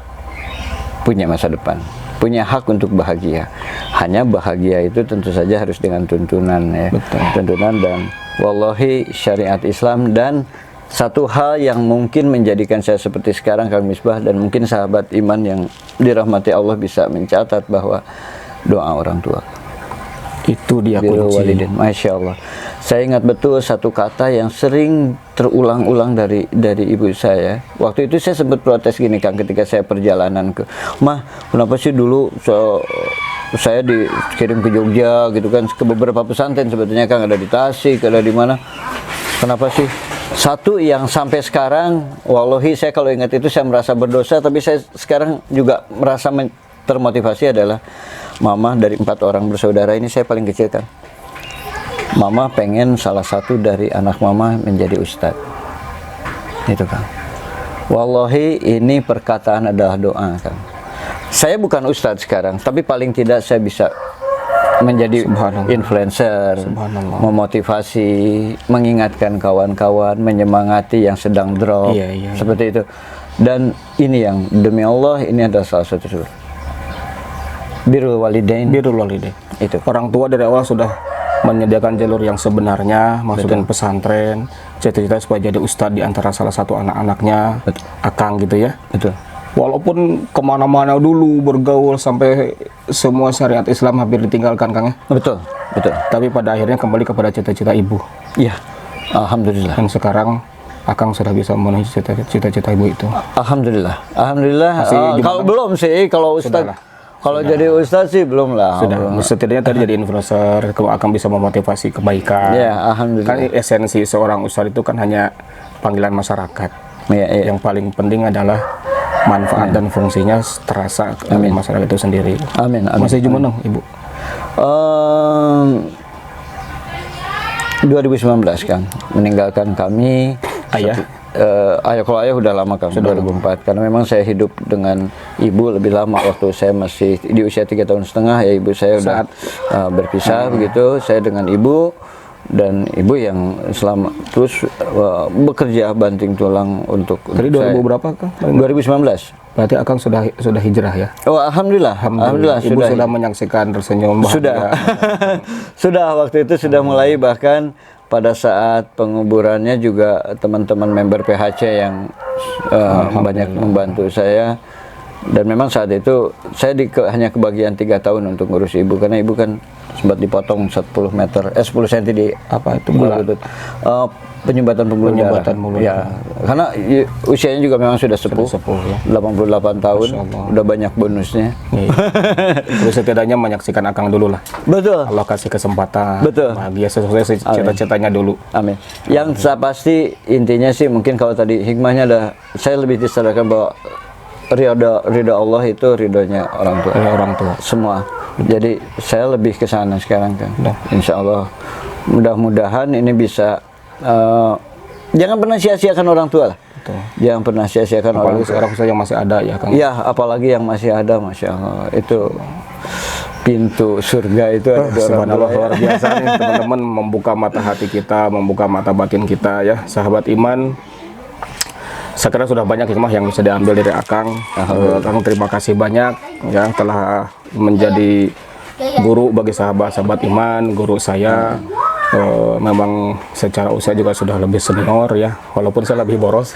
B: punya masa depan, punya hak untuk bahagia. Hanya bahagia itu tentu saja harus dengan tuntunan ya.
A: Betul.
B: Tuntunan, dan wallahi syariat Islam, dan satu hal yang mungkin menjadikan saya seperti sekarang Kang Misbah, dan mungkin sahabat iman yang dirahmati Allah bisa mencatat bahwa doa orang tua.
A: Itu dia
B: Birrul
A: kunci.
B: walidain. Masya Allah. Saya ingat betul satu kata yang sering terulang-ulang dari ibu saya. Waktu itu saya sempat protes gini Kang, ketika saya perjalanan ke Mah, kenapa sih dulu saya dikirim ke Jogja gitu kan, ke beberapa pesantren sebetulnya Kang, ada di Tasik, ada di mana. Kenapa sih? Satu yang sampai sekarang, wallahi saya kalau ingat itu saya merasa berdosa, tapi saya sekarang juga merasa termotivasi adalah Mama dari 4 orang bersaudara ini saya paling kecil kan. Mama pengen salah satu dari anak Mama menjadi ustadz. Itu Kang. Wallahi ini perkataan adalah doa Kang. Saya bukan ustadz sekarang, tapi paling tidak saya bisa menjadi influencer, memotivasi, mengingatkan kawan-kawan, menyemangati yang sedang drop, seperti itu. Dan ini yang demi Allah ini adalah salah satu birrul walidain.
A: Itu orang tua dari awal sudah menyediakan jalur yang sebenarnya, masukin pesantren, cita-cita supaya jadi ustadz di antara salah satu anak-anaknya, Akang gitu ya.
B: Betul.
A: Walaupun kemana-mana dulu bergaul sampai semua syariat Islam hampir ditinggalkan Kang ya.
B: Betul.
A: Tapi pada akhirnya kembali kepada cita-cita ibu.
B: Iya, alhamdulillah.
A: Dan sekarang Akang sudah bisa memenuhi cita-cita ibu itu.
B: Alhamdulillah. Kalau belum sih, kalau ustadz. Kalau jadi ustadz sih belum lah.
A: Sudah. Setidaknya tadi jadi influencer, kalau Akang bisa memotivasi kebaikan.
B: Ya, alhamdulillah.
A: Kan esensi seorang ustadz itu kan hanya panggilan masyarakat. Yang paling penting adalah manfaat dan fungsinya terasa oleh masyarakat itu sendiri.
B: Amin.
A: Masih jumeneng Ibu?
B: 2019 Kang, meninggalkan kami.
A: Ayah?
B: Kalau ayah udah lama Kang, 2004. Karena memang saya hidup dengan ibu lebih lama, waktu saya masih di usia 3,5 tahun, ya ibu saya udah berpisah begitu. Saya dengan ibu, dan ibu yang selama terus bekerja banting tulang untuk
A: Tadi 2000 berapa Kang?
B: 2019.
A: Berarti Akang sudah hijrah ya?
B: Oh, alhamdulillah.
A: Ibu sudah menyaksikan tersenyum bahagia.
B: Sudah. Sudah, waktu itu sudah mulai, bahkan pada saat penguburannya juga teman-teman member PHC yang banyak membantu saya. Dan memang saat itu saya hanya kebagian 3 tahun untuk ngurus ibu, karena ibu kan sempat dipotong 10 cm di
A: Apa itu?
B: penyumbatan pembuluh darah. Ya, karena usianya juga memang sudah sepuh
A: ya.
B: 88 tahun, udah banyak bonusnya.
A: Terus setidaknya menyaksikan Akang dulu lah.
B: Betul.
A: Allah kasih kesempatan.
B: Betul.
A: Bahagia sesuai cita-citanya dulu.
B: Amin. Yang saya pasti intinya sih, mungkin kalau tadi hikmahnya ada, saya lebih disadarkan bahwa ridha Allah itu ridhonya orang tua.
A: Orang tua.
B: Semua. Jadi saya lebih ke sana sekarang kan. Insya Allah. Mudah-mudahan ini bisa. Jangan pernah sia-siakan orang tua lah.
A: Betul.
B: Jangan pernah sia-siakan orang tua.
A: Sekarang saya yang masih ada ya Kang.
B: Ya, apalagi yang masih ada, Masya Allah. Itu pintu surga itu ada di orang
A: Subhanallah,
B: tua.
A: luar biasa nih teman-teman, membuka mata hati kita, membuka mata batin kita ya, sahabat iman. Saya kira sudah banyak hikmah yang bisa diambil dari Akang. Akang terima kasih banyak ya telah menjadi guru bagi sahabat-sahabat iman, guru saya. Memang secara usia juga sudah lebih senior ya, walaupun saya lebih boros.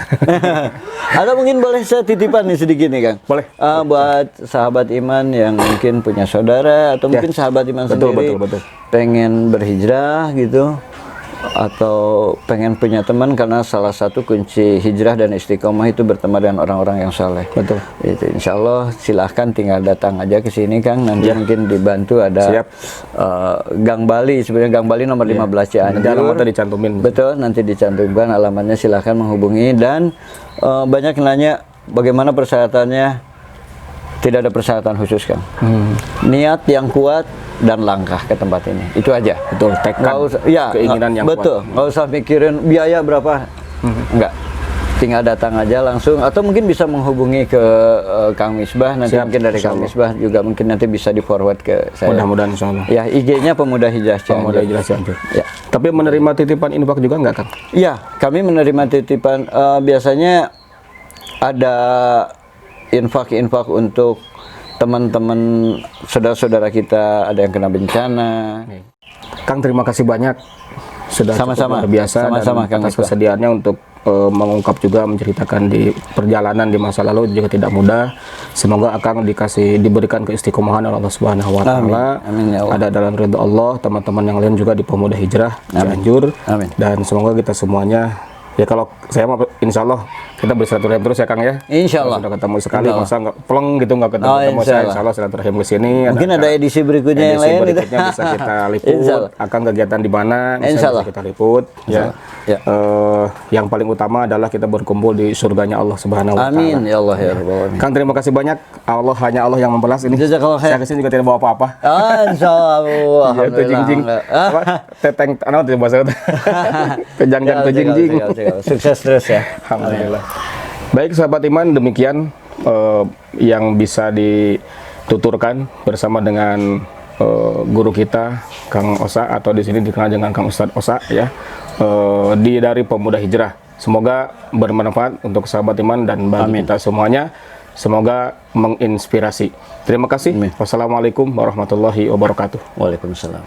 B: Atau mungkin boleh saya titipan nih sedikit nih Kang.
A: Boleh.
B: Buat sahabat iman yang mungkin punya saudara atau mungkin sahabat iman sendiri pengen berhijrah gitu, atau pengen punya teman, karena salah satu kunci hijrah dan istiqomah itu berteman dengan orang-orang yang saleh.
A: Betul.
B: Itu insya Allah silahkan tinggal datang aja ke sini Kang, nanti mungkin dibantu ada Gang Bali, sebenarnya Gang Bali nomor 15 Cianjur.
A: Nanti alamatnya dicantumin.
B: Betul, nanti dicantumkan alamatnya, silahkan menghubungi. Dan banyak yang nanya bagaimana persyaratannya. Tidak ada persyaratan khusus Kang. Niat yang kuat dan langkah ke tempat ini, itu aja.
A: Betul, tekad, keinginan yang
B: betul,
A: kuat.
B: nggak usah mikirin biaya berapa, enggak. Tinggal datang aja langsung, atau mungkin bisa menghubungi ke Kang Misbah, nanti mungkin dari Kang Misbah juga mungkin nanti bisa di forward ke saya.
A: Mudah-mudahan insya Allah.
B: Ya, IG-nya Pemuda Hijrah Cianjur.
A: Pemuda Hijrah Cianjur.
B: Ya.
A: Tapi menerima titipan infak juga nggak Kang?
B: Iya, kami menerima titipan. Biasanya ada infak untuk teman-teman saudara-saudara kita, ada yang kena bencana.
A: Kang, terima kasih banyak sudah
B: Sama-sama.
A: luar biasa
B: Sama-sama,
A: dan
B: Kang
A: atas
B: Misbah.
A: kesediaannya untuk mengungkap juga, menceritakan di perjalanan di masa lalu juga tidak mudah. Semoga Akang diberikan keistiqomahan oleh Allah Subhanahu wa taala.
B: Amin ya Allah.
A: Ada dalam ridha Allah, teman-teman yang lain juga di Pemuda Hijrah Cianjur.
B: Amin.
A: Dan semoga kita semuanya, ya kalau saya mau insya Allah kita bersilaturahim terus ya Kang ya.
B: Insya Allah.
A: Sudah ketemu sekali, masa nggak plong gitu nggak ketemu saya. Insya Allah silaturahim ke sini.
B: Mungkin ada edisi berikutnya yang lain.
A: Berikutnya bisa kita liput. Akan kegiatan di mana?
B: Insya Allah.
A: Bisa kita liput. Ya. Yang paling utama adalah kita berkumpul di surganya Allah Subhanahu wa taala.
B: Amin ya Allah ya Rabbal alamin.
A: Kang, terima kasih banyak. Hanya Allah yang membalas ini.
B: Jazakallah khair.
A: Saya kesini juga tidak bawa apa-apa.
B: Insya Allah.
A: Itu jing-jing. Teteng, tidak bahasa itu. Kejang dan kejing-jing.
B: Sukses terus ya.
A: Alhamdulillah. Baik sahabat iman, demikian yang bisa dituturkan bersama dengan guru kita Kang Osa, atau di sini dikenal dengan Kang Ustadz Osa ya, dari Pemuda Hijrah. Semoga bermanfaat untuk sahabat iman dan bagi kita semuanya. Semoga menginspirasi. Terima kasih. Wassalamualaikum warahmatullahi wabarakatuh.
B: Waalaikumsalam.